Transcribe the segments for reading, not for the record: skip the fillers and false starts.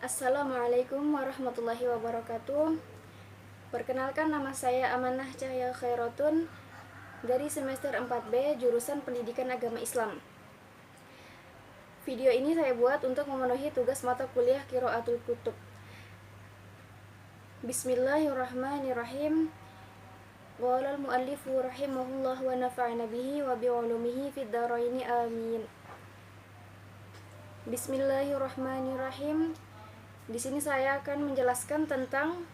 Assalamualaikum warahmatullahi wabarakatuh. Perkenalkan, nama saya Amanah Cahya Khairotun dari semester 4B jurusan Pendidikan Agama Islam. Video ini saya buat untuk memenuhi tugas mata kuliah Qiraatul Kutub. Bismillahirrahmanirrahim. Qala al-muallifu rahimahullah wa nafa'ana bihi wa bi'ulumihi fid dharaini amin. Bismillahirrahmanirrahim. Di sini saya akan menjelaskan tentang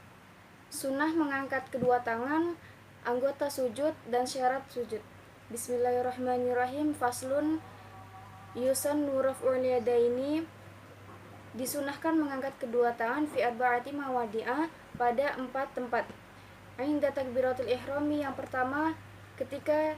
sunnah mengangkat kedua tangan, anggota sujud, dan syarat sujud. Bismillahirrahmanirrahim. Faslun yusannu raf'ul yadaini. Disunahkan mengangkat kedua tangan fi arba'ati mawadi'a, pada 4 tempat. Inda takbiratul ihrami, yang pertama ketika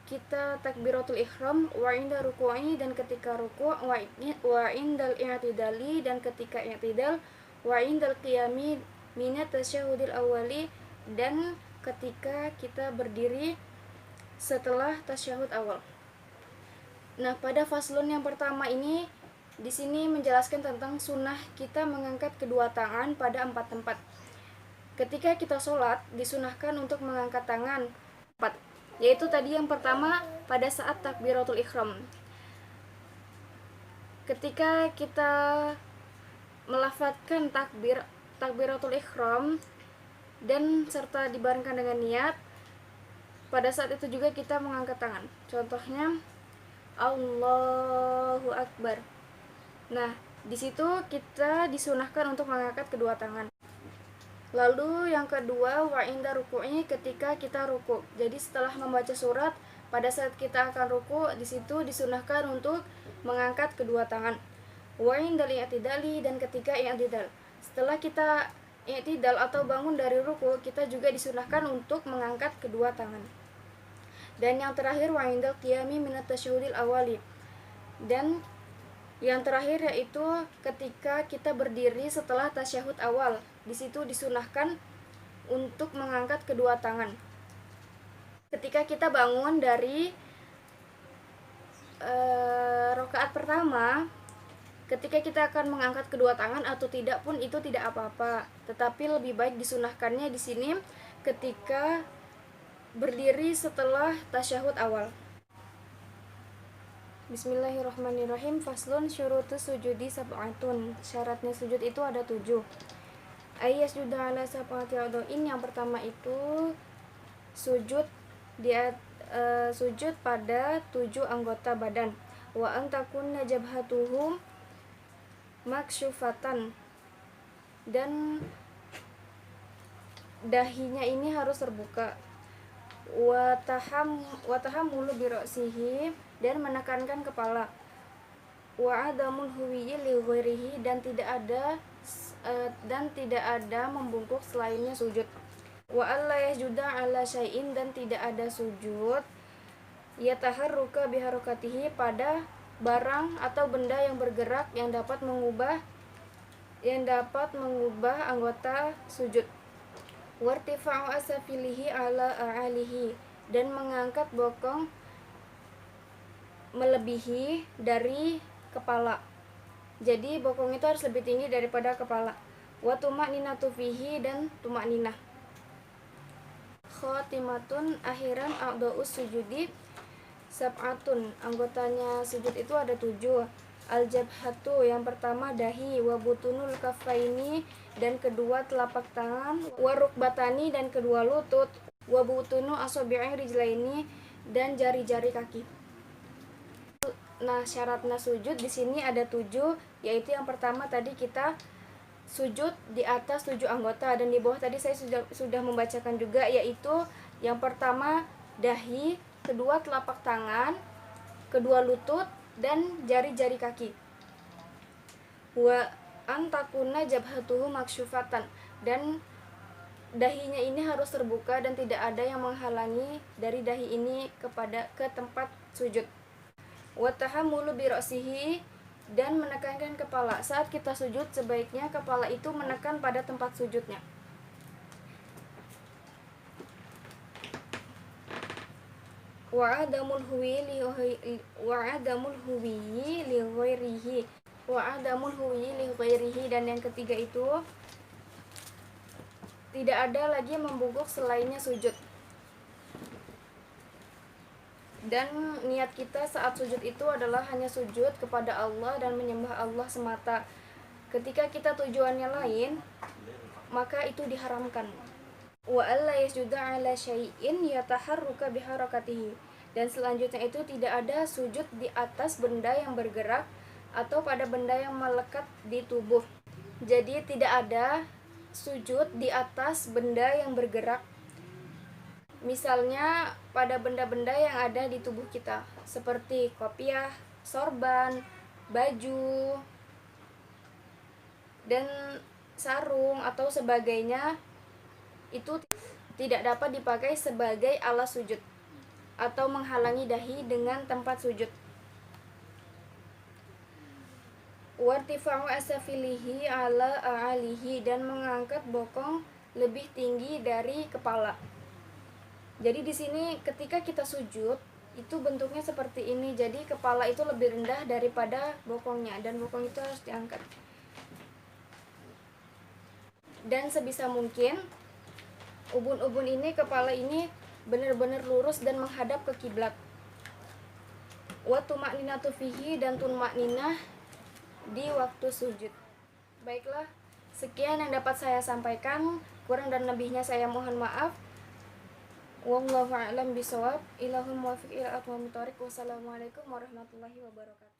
kita takbiratul ihram, wa inda ruku'i, dan ketika ruku', wa indal i'tidali, dan ketika i'tidal, wa indal qiyami minat tasyahudil awali, dan ketika kita berdiri setelah tasyahud awal. Nah, pada faslun yang pertama ini di sini menjelaskan tentang sunnah kita mengangkat kedua tangan pada 4 tempat. Ketika kita sholat, disunahkan untuk mengangkat tangan 4, yaitu tadi yang pertama pada saat takbiratul ihram. Ketika kita melafadzkan takbiratul ihram dan serta dibarengkan dengan niat, pada saat itu juga kita mengangkat tangan. Contohnya Allahu Akbar. Nah, di situ kita disunahkan untuk mengangkat kedua tangan. Lalu yang kedua, wa inda ruku'i, ketika kita ruku'. Jadi setelah membaca surat, pada saat kita akan ruku', di situ disunahkan untuk mengangkat kedua tangan. Wa indal i'tidali, dan ketika i'tidal. Setelah kita i'tidal atau bangun dari ruku', kita juga disunahkan untuk mengangkat kedua tangan. Dan yang terakhir, wa indal qiyami minat tasyahudil awali. Dan yang terakhir yaitu ketika kita berdiri setelah tasyahud awal. Di situ disunahkan untuk mengangkat kedua tangan. Ketika kita bangun dari rakaat pertama, ketika kita akan mengangkat kedua tangan atau tidak pun itu tidak apa-apa. Tetapi lebih baik disunahkannya di sini ketika berdiri setelah tasyahud awal. Bismillahirrahmanirrahim. Faslun syurutus sujudi sab'atun. Syaratnya sujud itu ada 7. Ayyasjuda ala sab'ati a'dha'in. Yang pertama itu sujud sujud pada 7 anggota badan. Wa an takunna jabhatuhum maksyufatan. Dan dahinya ini harus terbuka. Wa tahammulu bi ra'sihi, dan menekankan kepala. Wa adamul huwiyyi li ghairihi, dan tidak ada membungkuk selainnya sujud. Wa alla yasjuda ala syai'in, dan tidak ada sujud yataharruka biharakatihi, pada barang atau benda yang bergerak yang dapat mengubah anggota sujud. Wartifa'u asafilihi ala a'alihi, dan mengangkat bokong melebihi dari kepala. Jadi bokong itu harus lebih tinggi daripada kepala. Wa tuma'ninatu fihi, dan tuma'ninah. Khotimatun, akhiran a'dha'us sujudi sab'atun. Anggotanya sujud itu ada 7. Al-jabhatu, yang pertama dahi, wa butunul kafaini, dan kedua telapak tangan, wa rukbatani, dan kedua lutut, wa butunu asabi'i rijlaini, dan jari-jari kaki. Nah, syaratnya sujud di sini ada 7, yaitu yang pertama tadi kita sujud di atas 7 anggota, dan di bawah tadi saya sudah membacakan juga, yaitu yang pertama dahi, kedua telapak tangan, kedua lutut, dan jari-jari kaki. Wa antakuna jabhatuhu maksyufatan, dan dahinya ini harus terbuka dan tidak ada yang menghalangi dari dahi ini ke tempat sujud. Wa tahammulu bi ra'sihi, dan menekankan kepala. Saat kita sujud, sebaiknya kepala itu menekan pada tempat sujudnya. Wa adamul huwi li ghairihi, wa adamul huwi li ghairihi, dan yang ketiga itu tidak ada lagi membungkuk selainnya sujud. Dan niat kita saat sujud itu adalah hanya sujud kepada Allah dan menyembah Allah semata. Ketika kita tujuannya lain, maka itu diharamkan. Wa alla yasjuda ala syai'in yataharruka biharakatihi, dan selanjutnya itu tidak ada sujud di atas benda yang bergerak atau pada benda yang melekat di tubuh. Jadi tidak ada sujud di atas benda yang bergerak, misalnya pada benda-benda yang ada di tubuh kita seperti kopiah, sorban, baju, dan sarung atau sebagainya, itu tidak dapat dipakai sebagai alas sujud atau menghalangi dahi dengan tempat sujud. Wartifa'u asafilihi ala a'alihi, dan mengangkat bokong lebih tinggi dari kepala. Jadi di sini ketika kita sujud itu bentuknya seperti ini. Jadi kepala itu lebih rendah daripada bokongnya, dan bokong itu harus diangkat. Dan sebisa mungkin ubun-ubun ini, kepala ini benar-benar lurus dan menghadap ke kiblat. Wa tuma'ninatu fihi, dan tumakninah di waktu sujud. Baiklah, sekian yang dapat saya sampaikan. Kurang dan lebihnya saya mohon maaf. Wallahu a'lam bishawab. Ilahul muwaffiq ila aqwamit thoriq. Wassalamualaikum warahmatullahi wabarakatuh.